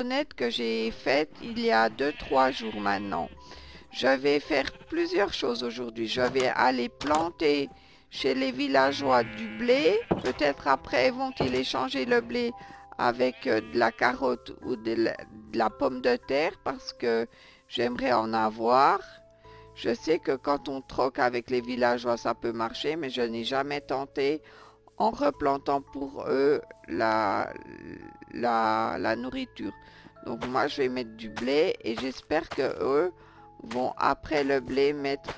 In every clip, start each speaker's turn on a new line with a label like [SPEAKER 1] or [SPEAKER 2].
[SPEAKER 1] mouflonnette que j'ai faite il y a 2-3 jours maintenant. Je vais faire plusieurs choses aujourd'hui. Je vais aller planter chez les villageois du blé. Peut-être après vont-ils échanger le blé avec de la carotte ou de la pomme de terre parce que j'aimerais en avoir. Je sais que quand on troque avec les villageois, ça peut marcher, mais je n'ai jamais tenté en replantant pour eux la nourriture. Donc moi, je vais mettre du blé et j'espère que eux vont, après le blé, mettre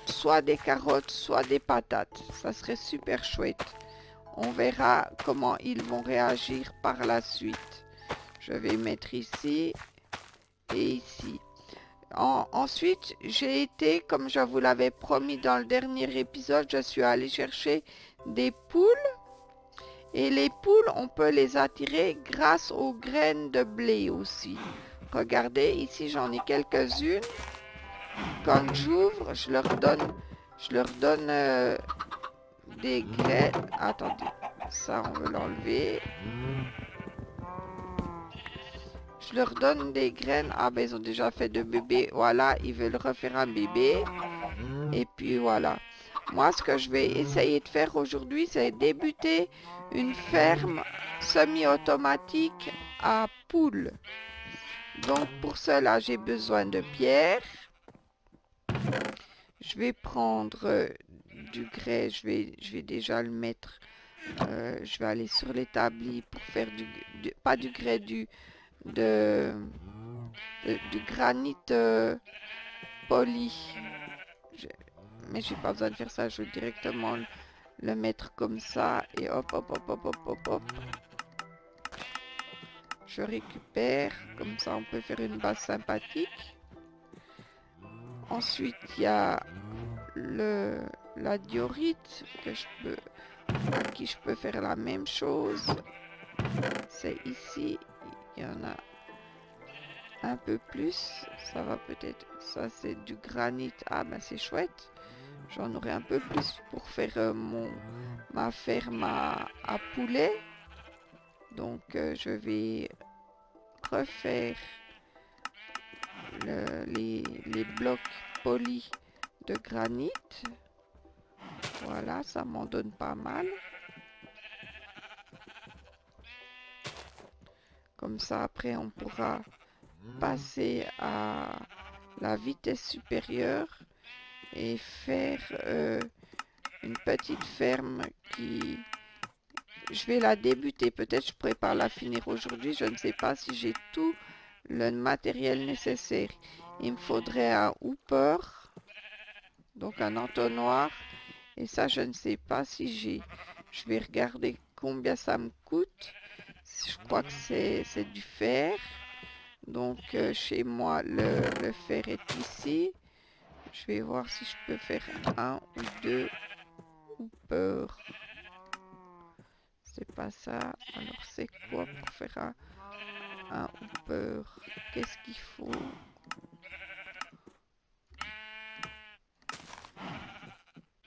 [SPEAKER 1] soit des carottes, soit des patates. Ça serait super chouette. On verra comment ils vont réagir par la suite. Je vais mettre ici et ici. Ensuite, j'ai été, comme je vous l'avais promis dans le dernier épisode, je suis allée chercher des poules. Et les poules, on peut les attirer grâce aux graines de blé aussi. Regardez, ici j'en ai quelques-unes. Quand j'ouvre, je leur donne des graines. Attendez, ça on veut l'enlever. Je leur donne des graines. Ah ben ils ont déjà fait de bébés. Voilà, ils veulent refaire un bébé. Et puis voilà. Moi ce que je vais essayer de faire aujourd'hui, c'est débuter une ferme semi-automatique à poules. Donc pour cela, j'ai besoin de pierres. Je vais prendre du grès. Je vais déjà le mettre. Je vais aller sur l'établi pour faire pas du grès, du granit poli. Mais j'ai pas besoin de faire ça, je vais directement le mettre comme ça et hop hop hop hop hop hop hop. Je récupère, comme ça on peut faire une base sympathique. Ensuite il y a la diorite à qui je peux faire la même chose. C'est ici, il y en a un peu plus, ça va peut-être, ça c'est du granit, ah ben c'est chouette, j'en aurai un peu plus pour faire ma ferme à poulet. Donc je vais refaire les blocs polis de granit. Voilà, ça m'en donne pas mal. Comme ça après on pourra passer à la vitesse supérieure et faire une petite ferme qui... Je vais la débuter, peut-être je pourrais pas la finir aujourd'hui, je ne sais pas si j'ai tout le matériel nécessaire. Il me faudrait un hooper, donc un entonnoir, et ça je ne sais pas si j'ai. Je vais regarder combien ça me coûte. Je crois que c'est du fer. Donc chez moi le fer est ici. Je vais voir si je peux faire un ou deux hoopers. C'est pas ça. Alors c'est quoi pour faire un hooper? Qu'est-ce qu'il faut?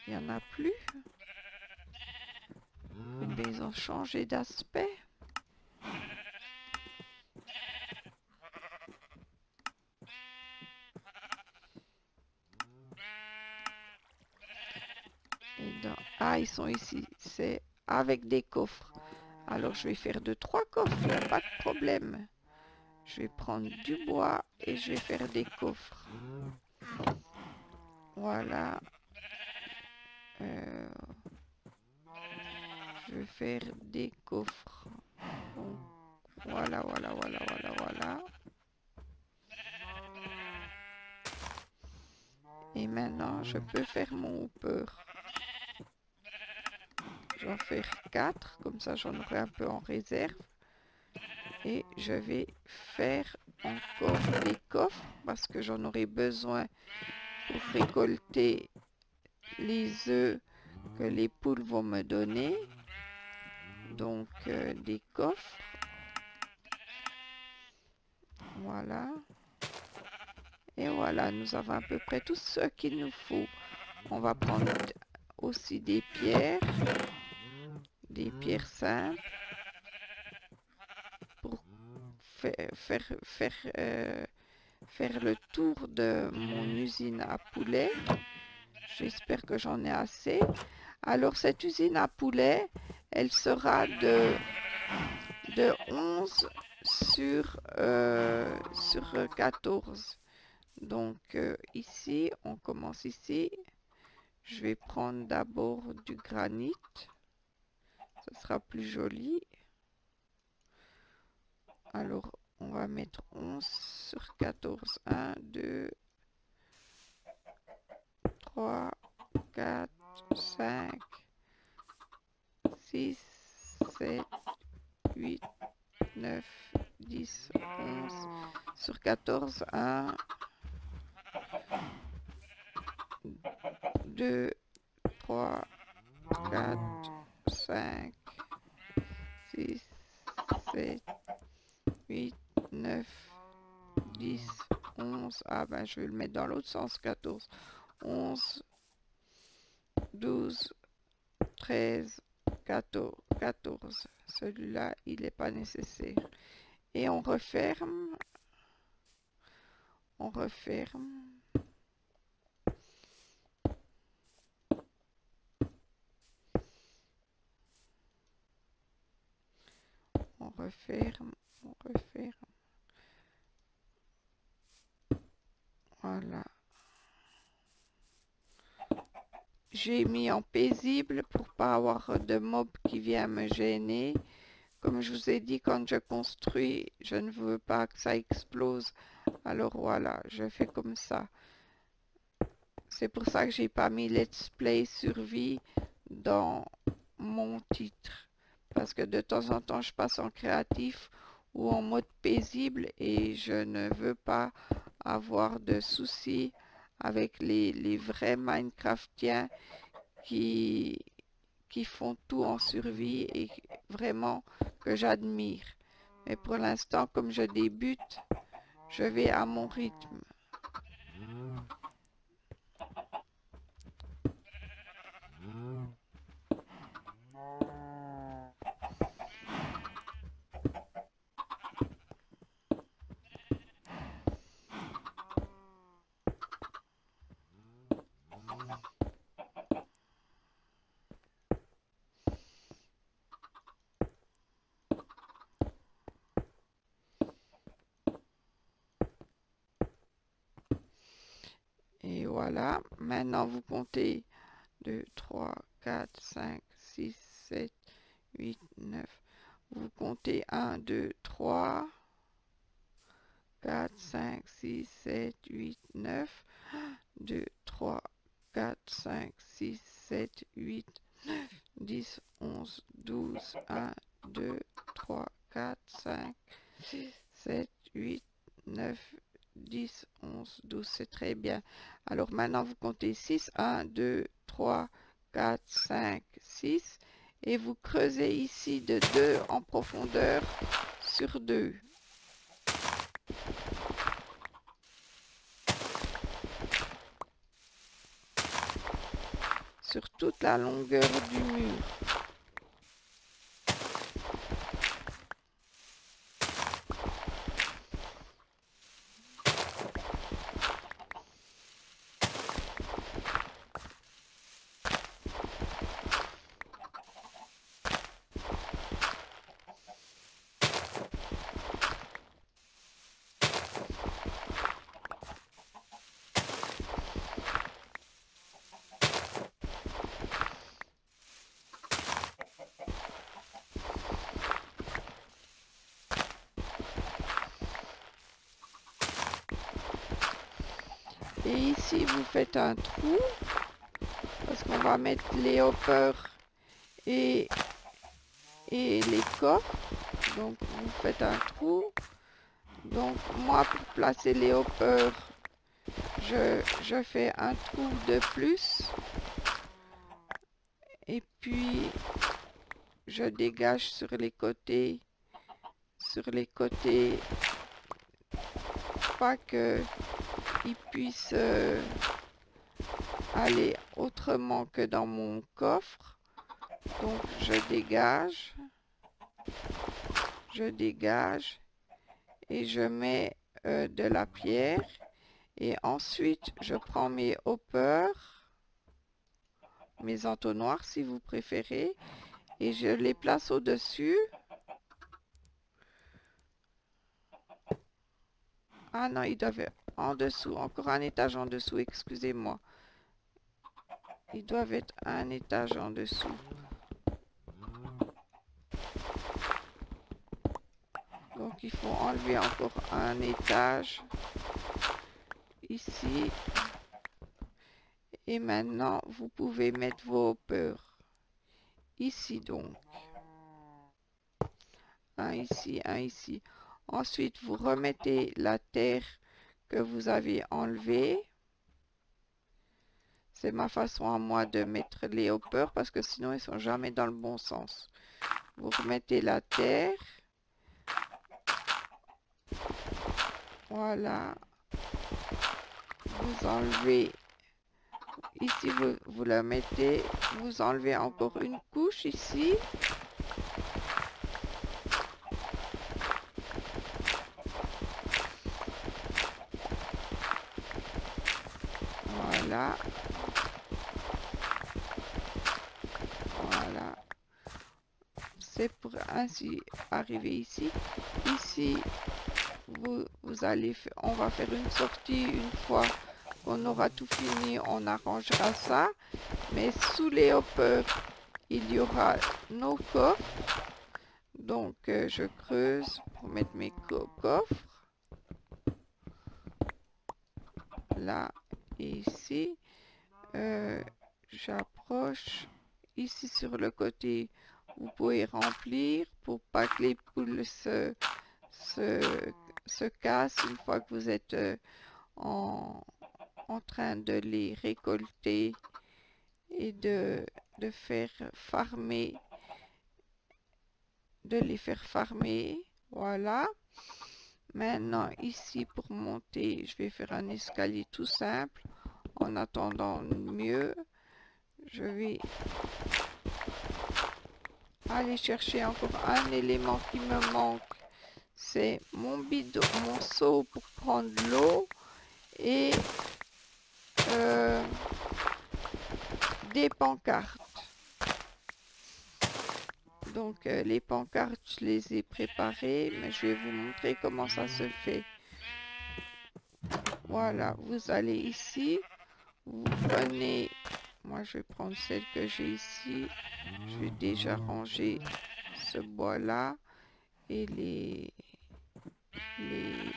[SPEAKER 1] Il n'y en a plus. Mais ils ont changé d'aspect. Ah, ils sont ici. C'est avec des coffres. Alors je vais faire 2-3 coffres. Il n'y a pas de problème. Je vais prendre du bois et je vais faire des coffres. Voilà. Je vais faire des coffres. Donc, voilà. Et maintenant, je peux faire mon hooper. Je vais en faire 4, comme ça j'en aurai un peu en réserve. Et je vais faire encore des coffres parce que j'en aurai besoin pour récolter les œufs que les poules vont me donner. Donc des coffres. Voilà. Et voilà, nous avons à peu près tout ce qu'il nous faut. On va prendre aussi des pierres simples. faire le tour de mon usine à poulet. J'espère que j'en ai assez. Alors cette usine à poulet, elle sera de 11 sur 14. Donc ici, on commence ici. Je vais prendre d'abord du granit. Ça sera plus joli. Alors, on va mettre 11 sur 14. 1, 2, 3, 4, 5, 6, 7, 8, 9, 10, 11 sur 14. 1, 2, 3, 4, 5, 6, 7, 8, 9, 10, 11. Ah ben je vais le mettre dans l'autre sens. 14, 11, 12, 13, 14. Celui-là, il n'est pas nécessaire. Et on referme. On referme. On referme. On referme. Voilà. J'ai mis en paisible pour pas avoir de mob qui vient me gêner. Comme je vous ai dit, quand je construis, je ne veux pas que ça explose. Alors voilà, je fais comme ça. C'est pour ça que j'ai pas mis Let's Play Survie dans mon titre. Parce que de temps en temps, je passe en créatif ou en mode paisible et je ne veux pas avoir de soucis avec les vrais Minecraftiens qui font tout en survie et vraiment que j'admire. Mais pour l'instant, comme je débute, je vais à mon rythme. Et voilà, maintenant vous comptez 2, 3, 4, 5, 6, 7, 8, 9. Vous comptez 1, 2, 3, 4, 5, 6, 7, 8, 9. 2, 3, 4, 5, 6, 7, 8, 9, 10, 11, 12, 1, 2, 3, 4, 5, 6, 7, 8, 9, 10, 11, 12, c'est très bien. Alors maintenant vous comptez 6, 1, 2, 3, 4, 5, 6 et vous creusez ici de 2 en profondeur sur 2. Sur toute la longueur du mur. Et ici, vous faites un trou, parce qu'on va mettre les hoppers et les coffres. Donc, vous faites un trou. Donc, moi, pour placer les hoppers, je fais un trou de plus. Et puis, je dégage sur les côtés, pas que ils puissent aller autrement que dans mon coffre. Donc je dégage et je mets de la pierre. Et ensuite, je prends mes hoppers, mes entonnoirs si vous préférez, et je les place au-dessus. Ah non, ils doivent être en dessous, encore un étage en dessous, excusez-moi. Ils doivent être un étage en dessous. Donc il faut enlever encore un étage ici. Et maintenant, vous pouvez mettre vos hoppers. Ici donc. Un ici, un ici. Ensuite, vous remettez la terre que vous avez enlevée. C'est ma façon à moi de mettre les hoppers parce que sinon ils sont jamais dans le bon sens. Vous remettez la terre. Voilà. Vous enlevez. Ici, vous la mettez. Vous enlevez encore une couche ici. Voilà. Voilà. C'est pour ainsi arriver ici. Ici, vous allez, on va faire une sortie une fois qu'on aura tout fini, on arrangera ça. Mais sous les hoppers, il y aura nos coffres. Donc, je creuse pour mettre mes coffres. Là et ici. J'approche. Ici sur le côté, vous pouvez remplir pour pas que les poules se cassent une fois que vous êtes en train de les récolter et de faire farmer, de les faire farmer. Voilà. Maintenant ici pour monter, je vais faire un escalier tout simple. En attendant mieux, je vais aller chercher encore un élément qui me manque. C'est mon bidon, mon seau pour prendre l'eau et des pancartes. Donc les pancartes, je les ai préparées, mais je vais vous montrer comment ça se fait. Voilà, vous allez ici, vous prenez, moi je vais prendre celle que j'ai ici, je vais déjà ranger ce bois là et les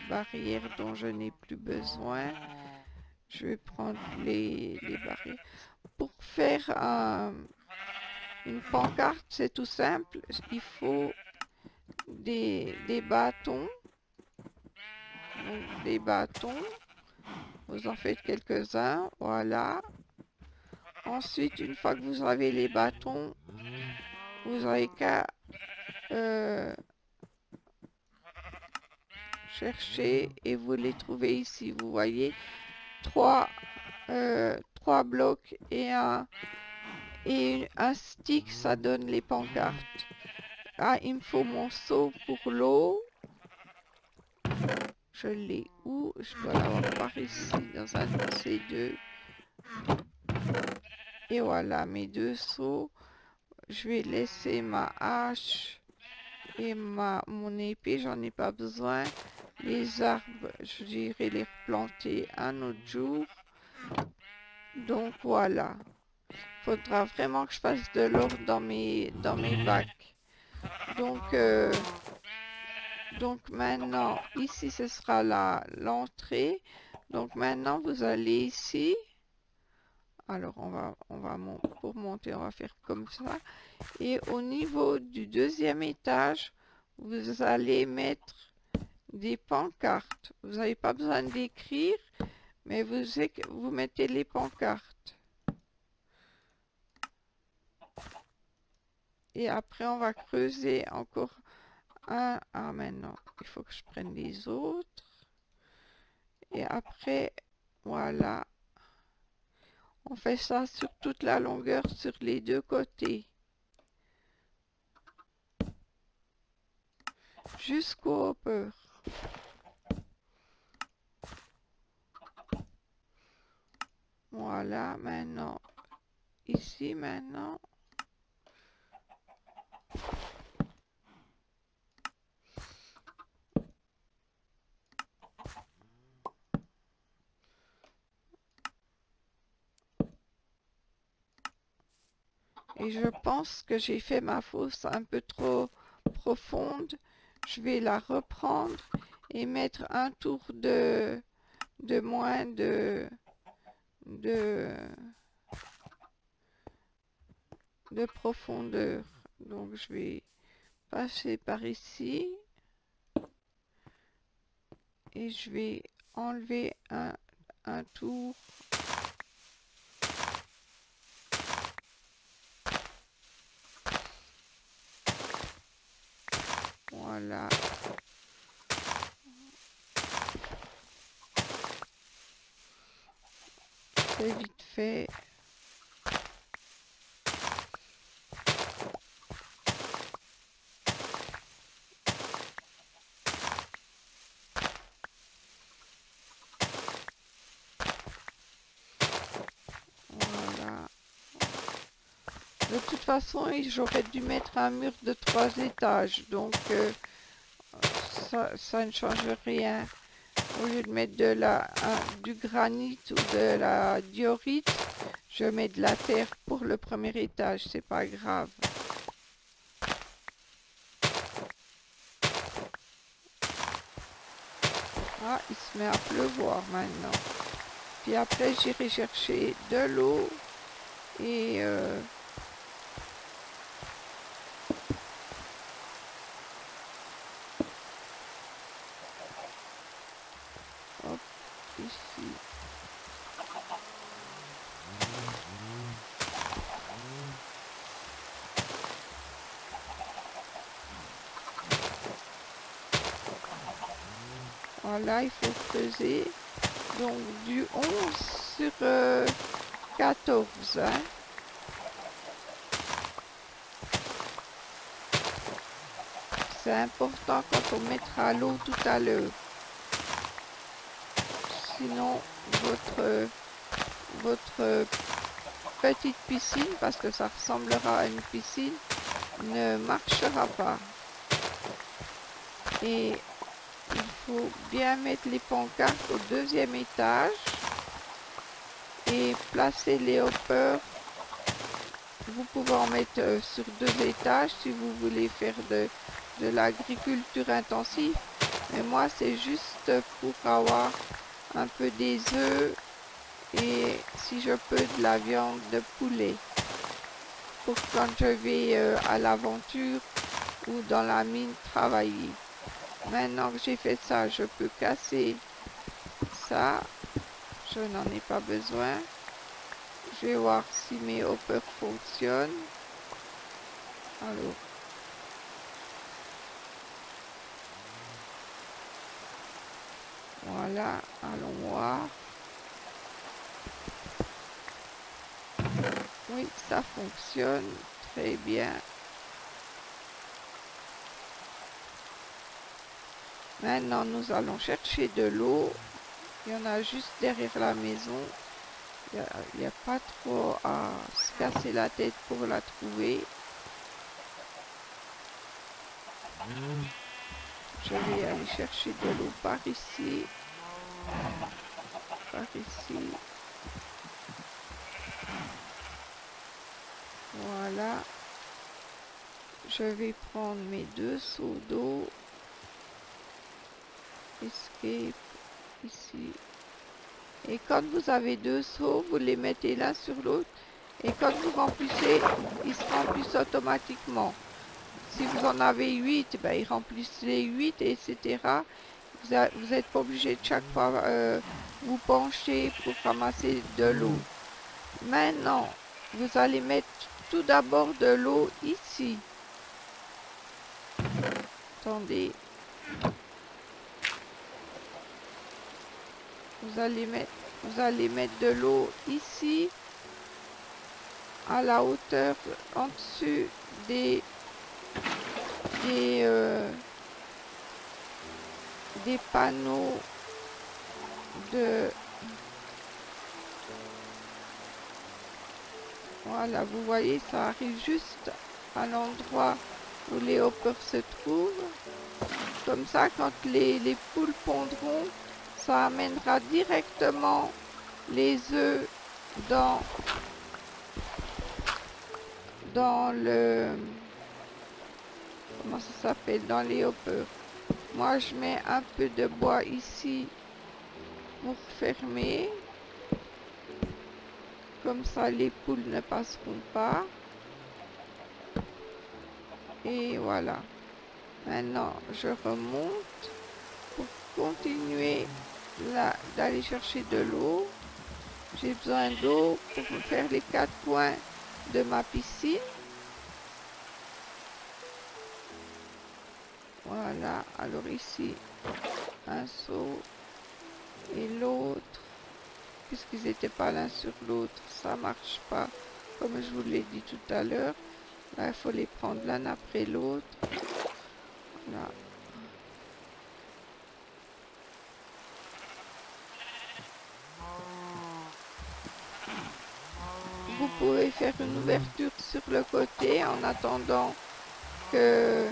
[SPEAKER 1] barrières dont je n'ai plus besoin. Je vais prendre les barrières. Pour faire une pancarte, c'est tout simple. Il faut des bâtons. Donc, des bâtons. Vous en faites quelques-uns. Voilà. Ensuite, une fois que vous avez les bâtons, vous n'avez qu'à chercher et vous les trouvez ici. Vous voyez, trois blocs et un stick, ça donne les pancartes. Ah, il me faut mon seau pour l'eau. Je l'ai où? Je dois l'avoir par ici, dans un de ces deux. Et voilà, mes deux seaux. Je vais laisser ma hache et mon épée, j'en ai pas besoin. Les arbres, j'irai les replanter un autre jour. Donc voilà. Faudra vraiment que je fasse de l'ordre dans mes bacs. Donc maintenant, ici ce sera l'entrée. Donc maintenant vous allez ici. Alors pour monter, on va faire comme ça. Et au niveau du deuxième étage, vous allez mettre des pancartes. Vous n'avez pas besoin d'écrire, mais vous mettez les pancartes. Et après, on va creuser encore un. Ah, maintenant, il faut que je prenne les autres. Et après, voilà. On fait ça sur toute la longueur, sur les deux côtés. Jusqu'au hopper. Voilà, maintenant, ici, maintenant. Et je pense que j'ai fait ma fosse un peu trop profonde. Je vais la reprendre et mettre un tour de moins de, de profondeur. Donc je vais passer par ici et je vais enlever un tour. Voilà. C'est vite fait. Voilà. De toute façon, j'aurais dû mettre un mur de 3 étages. Donc, ça ne change rien. Au lieu de mettre du granit ou de la diorite, je mets de la terre pour le premier étage. C'est pas grave. Ah, il se met à pleuvoir maintenant. Puis après, j'irai chercher de l'eau et hop, ici. Voilà, il faut creuser. Donc du 11 sur 14. Hein. C'est important quand on mettra l'eau tout à l'heure. Sinon, votre petite piscine, parce que ça ressemblera à une piscine, ne marchera pas. Et il faut bien mettre les pancartes au deuxième étage et placer les hoppers. Vous pouvez en mettre sur 2 étages si vous voulez faire de l'agriculture intensive. Mais moi, c'est juste pour avoir un peu des œufs et si je peux de la viande de poulet. Pour quand je vais à l'aventure ou dans la mine travailler. Maintenant que j'ai fait ça, je peux casser ça. Je n'en ai pas besoin. Je vais voir si mes hoppers fonctionnent. Alors. Voilà, allons voir. Oui, ça fonctionne très bien. Maintenant, nous allons chercher de l'eau. Il y en a juste derrière la maison. Il n'y a pas trop à se casser la tête pour la trouver. Je vais aller chercher de l'eau par ici. Par ici. Voilà. Je vais prendre mes 2 seaux d'eau. Escape. Ici. Et quand vous avez 2 seaux, vous les mettez l'un sur l'autre. Et quand vous remplissez, ils se remplissent automatiquement. Si vous en avez 8, ben, ils remplissent les 8, etc. Vous n'êtes pas obligé de chaque fois vous pencher pour ramasser de l'eau. Maintenant, vous allez mettre tout d'abord de l'eau ici. Attendez. Vous allez mettre de l'eau ici, à la hauteur en dessus des panneaux Voilà, vous voyez, ça arrive juste à l'endroit où les hoppers se trouvent. Comme ça, quand les poules pondront, ça amènera directement les œufs dans le... Comment ça s'appelle? Dans les hoppers. Moi, je mets un peu de bois ici pour fermer. Comme ça, les poules ne passeront pas. Et voilà. Maintenant, je remonte pour continuer d'aller chercher de l'eau. J'ai besoin d'eau pour faire les 4 coins de ma piscine. Voilà. Alors ici, un seau et l'autre. Puisqu'ils n'étaient pas l'un sur l'autre, ça marche pas. Comme je vous l'ai dit tout à l'heure, là, il faut les prendre l'un après l'autre. Voilà. Vous pouvez faire une ouverture sur le côté en attendant que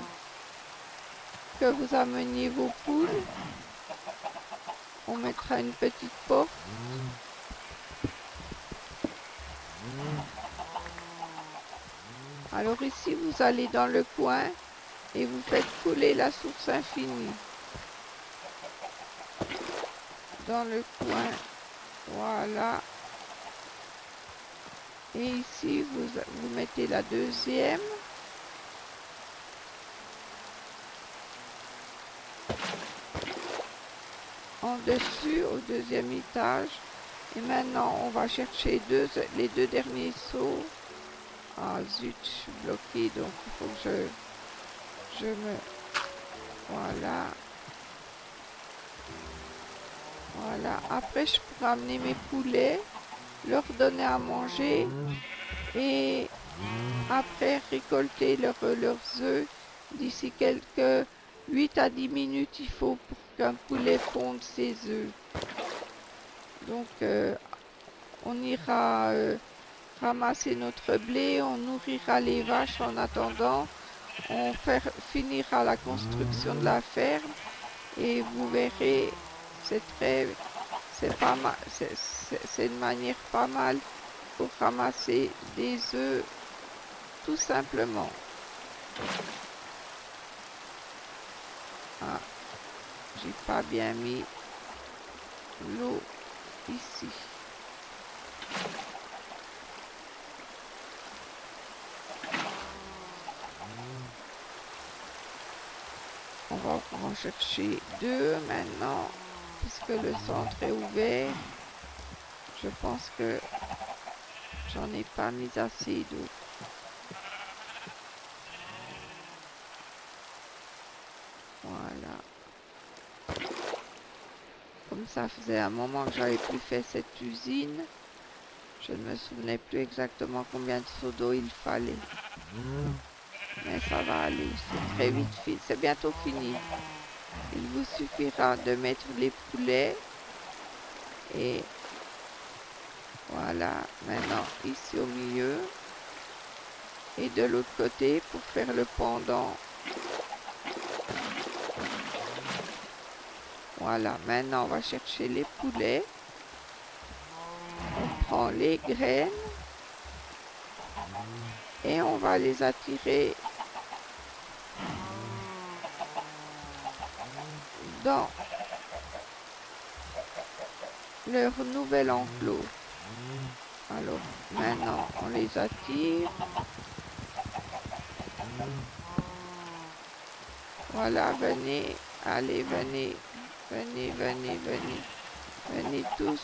[SPEAKER 1] vous ameniez vos poules. On mettra une petite porte. Alors ici, vous allez dans le coin et vous faites couler la source infinie. Dans le coin, voilà. Et ici, vous mettez la deuxième. En dessus, au deuxième étage. Et maintenant, on va chercher les deux derniers seaux. Ah zut, je suis bloquée, donc il faut que je me... Voilà. Voilà. Après, je pourrais amener mes poulets, leur donner à manger et après récolter leurs œufs. D'ici quelques 8 à 10 minutes, il faut pour qu'un poulet ponde ses œufs. Donc, on ira ramasser notre blé, on nourrira les vaches en attendant, on finira la construction de la ferme et vous verrez, c'est pas mal, c'est une manière pas mal pour ramasser des œufs tout simplement. Ah, j'ai pas bien mis l'eau ici. On va en chercher 2 maintenant, puisque le centre est ouvert. Je pense que j'en ai pas mis assez d'eau. Voilà. Comme ça faisait un moment que j'avais plus fait cette usine. Je ne me souvenais plus exactement combien de seaux d'eau il fallait. Mais ça va aller, c'est très vite fait, c'est bientôt fini. Il vous suffira de mettre les poulets et voilà, maintenant ici au milieu et de l'autre côté pour faire le pendant. Voilà, maintenant on va chercher les poulets. On prend les graines et on va les attirer dans leur nouvel enclos. Alors maintenant on les attire. Voilà, venez, allez, venez, venez, venez, venez, venez tous,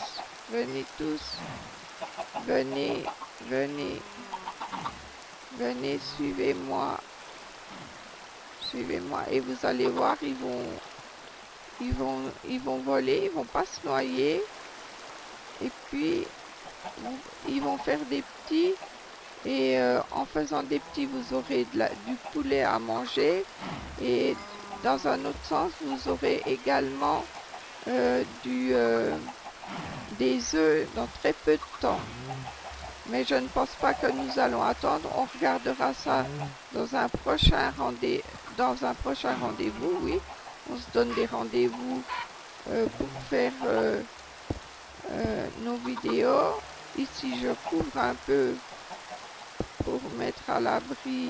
[SPEAKER 1] venez tous, venez, venez, venez, suivez-moi, suivez-moi et vous allez voir, ils vont voler, ils vont pas se noyer et puis ils vont faire des petits et en faisant des petits vous aurez du poulet à manger et dans un autre sens vous aurez également des œufs dans très peu de temps. mais je ne pense pas que nous allons attendre. On regardera ça dans un prochain rendez-vous, oui. On se donne des rendez-vous pour faire nos vidéos. Ici, je couvre un peu pour mettre à l'abri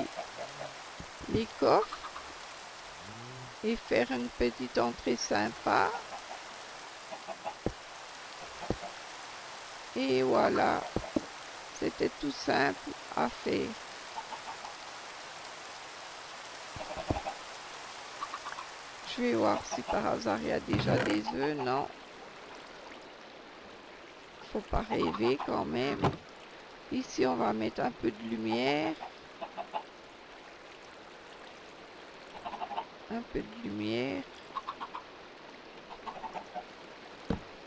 [SPEAKER 1] les coffres et faire une petite entrée sympa. Et voilà, c'était tout simple à faire. Je vais voir si par hasard il y a déjà des œufs. Non, faut pas rêver quand même. Ici, on va mettre un peu de lumière. Un peu de lumière.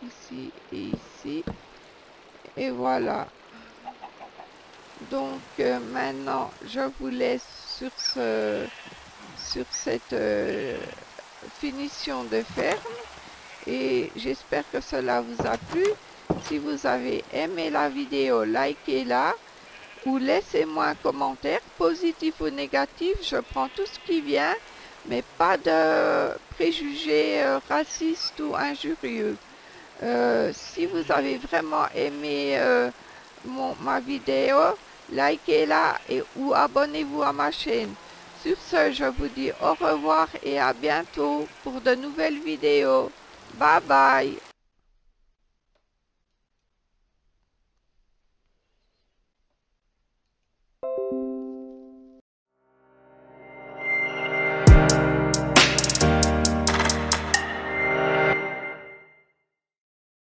[SPEAKER 1] Ici et ici. Et voilà. Donc maintenant, je vous laisse sur cette finition de ferme. Et j'espère que cela vous a plu. Si vous avez aimé la vidéo, likez-la ou laissez-moi un commentaire, positif ou négatif. Je prends tout ce qui vient, mais pas de préjugés racistes ou injurieux. Si vous avez vraiment aimé ma vidéo, likez-la ou abonnez-vous à ma chaîne. Sur ce, je vous dis au revoir et à bientôt pour de nouvelles vidéos. Bye bye.